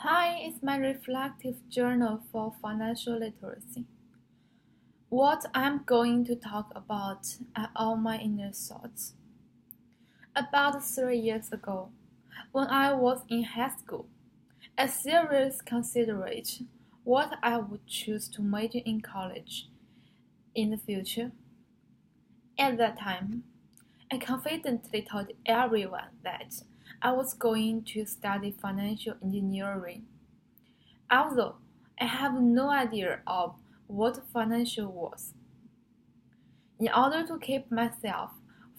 Hi is my reflective journal for financial literacy. What I'm going to talk about are all my inner thoughts. About 3 years ago, when I was in high school, I seriously considered what I would choose to major in college in the future. At that time, I confidently told everyone that I was going to study financial engineering. Although I have no idea of what financial was. In order to keep myself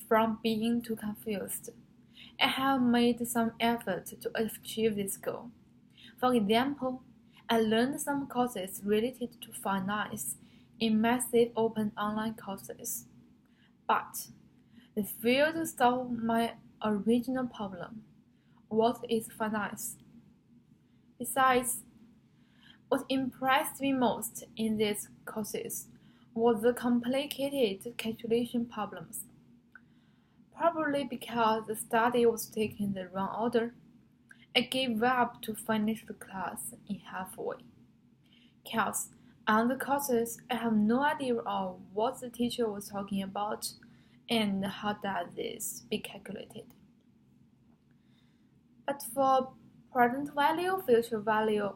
from being too confused, I have made some effort to achieve this goal. For example, I learned some courses related to finance in massive open online courses, but they failed to solve my original problem. What is finance? Besides, what impressed me most in these courses was the complicated calculation problems. Probably because the study was taken in the wrong order, I gave up to finish the class in halfway. Cause on the courses, I have no idea of what the teacher was talking about and how does this be calculated. But for present value, future value,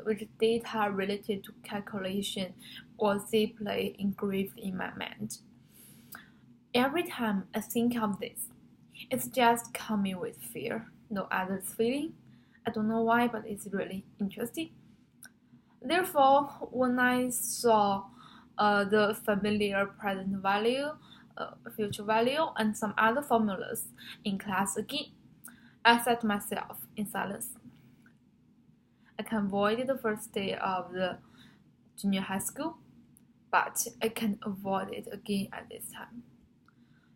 which data related to calculation was deeply engraved in my mind. Every time I think of this, it's just coming with fear, no other feeling. I don't know why, but it's really interesting. Therefore, when I saw the familiar present value, future value, and some other formulas in class again, I said to myself in silence, I can avoid the first day of the junior high school, but I can avoid it again at this time.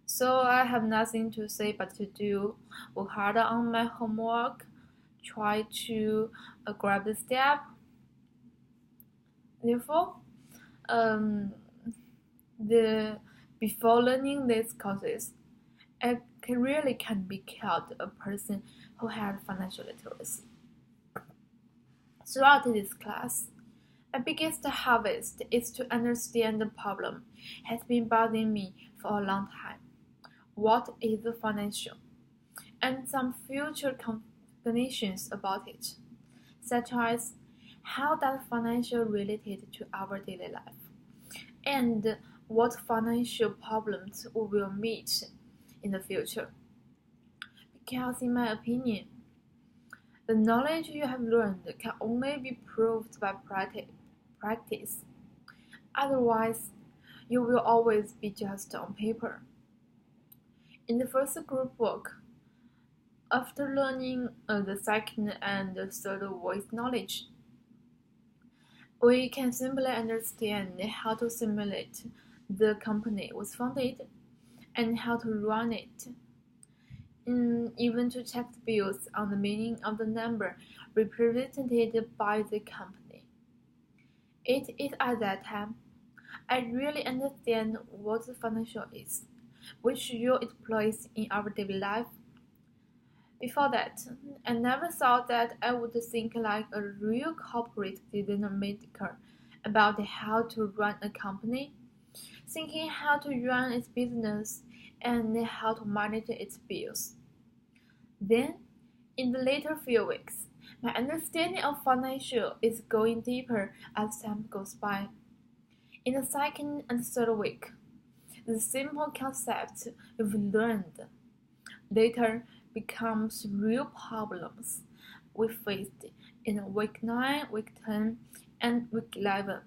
So I have nothing to say but to do work harder on my homework, try to grab the step. Therefore, um, the before learning these courses, I really can be called a person who had financial literacy. Throughout this class, my biggest harvest is to understand the problem has been bothering me for a long time. What is the financial? And some future combinations about it, such as how that financial related to our daily life, and what financial problems we will meet in the future. Because in my opinion, the knowledge you have learned can only be proved by practice. Otherwise, you will always be just on paper. In the first group work, after learning the second and the third voice knowledge, we can simply understand how to simulate the company was founded and how to run it, and even to check the bills on the meaning of the number represented by the company. It is at that time I really understand what the financial is, which role it plays in our daily life. Before that, I never thought that I would think like a real corporate decision maker about how to run a company, thinking how to run its business and how to manage its bills. Then, in the later few weeks, my understanding of financial is going deeper as time goes by. In the second and third week, the simple concepts we've learned later becomes real problems we faced in week 9, week 10, and week 11,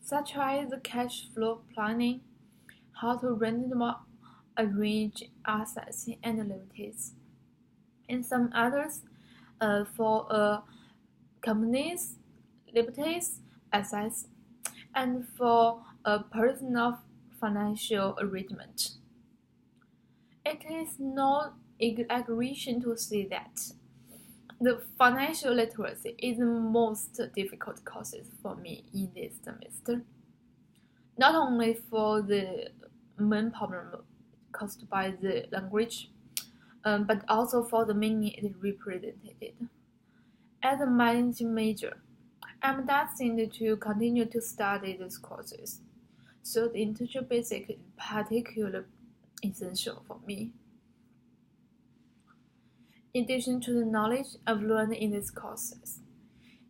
such as the cash flow planning, how to randomly arrange assets and liabilities, and some others for companies, liberties, assets, and for a personal financial arrangement. It is no exaggeration to say that the financial literacy is the most difficult courses for me in this semester. Not only for the main problem caused by the language, but also for the meaning it represented. As a managing major, I'm destined to continue to study these courses, so the internship basic is particularly essential for me. In addition to the knowledge I've learned in these courses,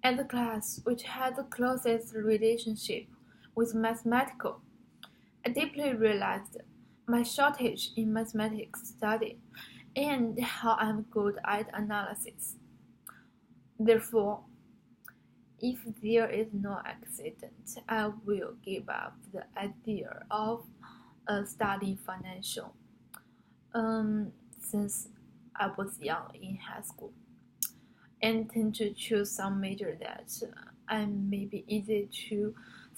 and the class which had the closest relationship with mathematical, I deeply realized my shortage in mathematics study and how I'm good at analysis. Therefore, if there is no accident, I will give up the idea of studying financial since I was young in high school and tend to choose some major that I may be easy to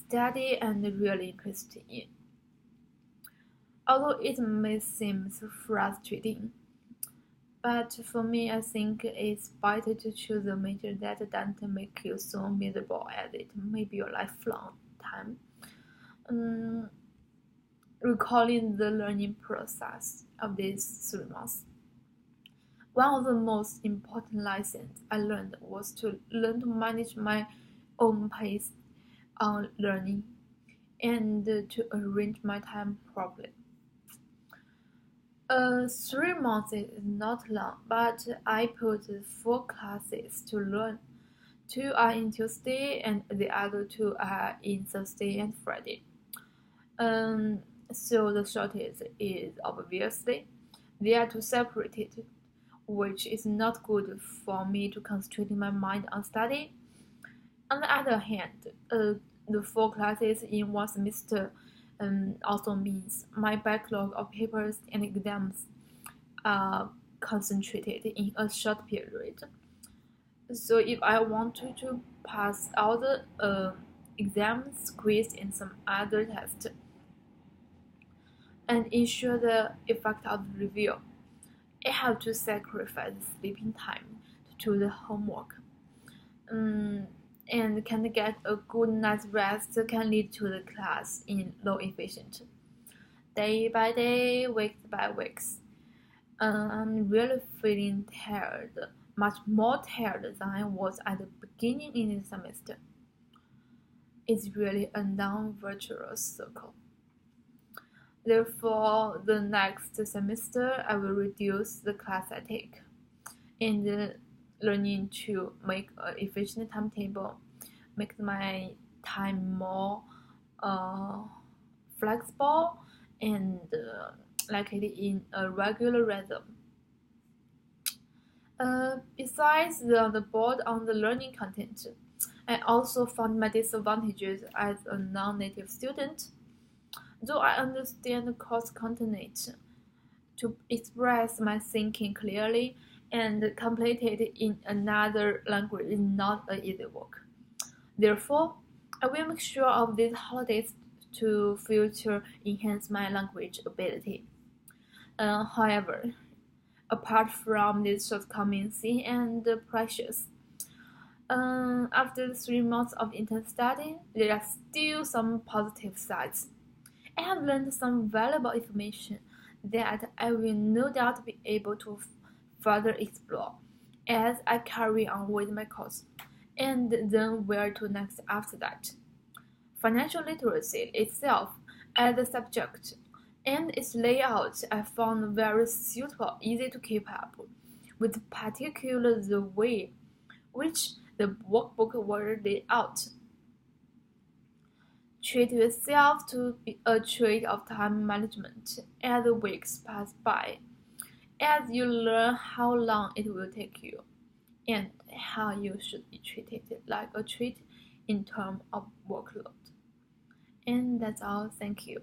study and really interested in. Although it may seem frustrating, but for me, I think it's better to choose a major that doesn't make you so miserable as it may be a lifelong time. Um, Recalling the learning process of these 3 months, one of the most important lessons I learned was to learn to manage my own pace on learning and to arrange my time properly. 3 months is not long, but I put 4 classes to learn. 2 are in Tuesday and the other 2 are in Thursday and Friday. So the shortage is obviously they are too separated, which is not good for me to concentrate my mind on study. On the other hand, the 4 classes in one semester also means my backlog of papers and exams are concentrated in a short period. So if I want to pass all the exams, quiz, and some other tests, and ensure the effect of the review, I have to sacrifice sleeping time to do the homework. And can get a good night's rest can lead to the class in low efficient. Day by day, week by weeks, I'm really feeling tired, much more tired than I was at the beginning in the semester. It's really a non-virtuous circle. Therefore, the next semester I will reduce the class I take and learning to make an efficient timetable, make my time more flexible and like it in a regular rhythm. Besides the board on the learning content, I also found my disadvantages as a non-native student. Though I understand the course content, to express my thinking clearly and complete it in another language is not an easy work. Therefore, I will make sure of these holidays to further enhance my language ability. However, apart from these shortcomings and pressures, after the 3 months of intense study, there are still some positive sides. I have learned some valuable information that I will no doubt be able to further explore as I carry on with my course, and then where to next after that. Financial literacy itself as a subject and its layout I found very suitable, easy to keep up, with particularly the way which the workbook were laid out. Treat yourself to be a trait of time management as the weeks pass by, as you learn how long it will take you, and how you should be treated like a treat in terms of workload. And that's all. Thank you.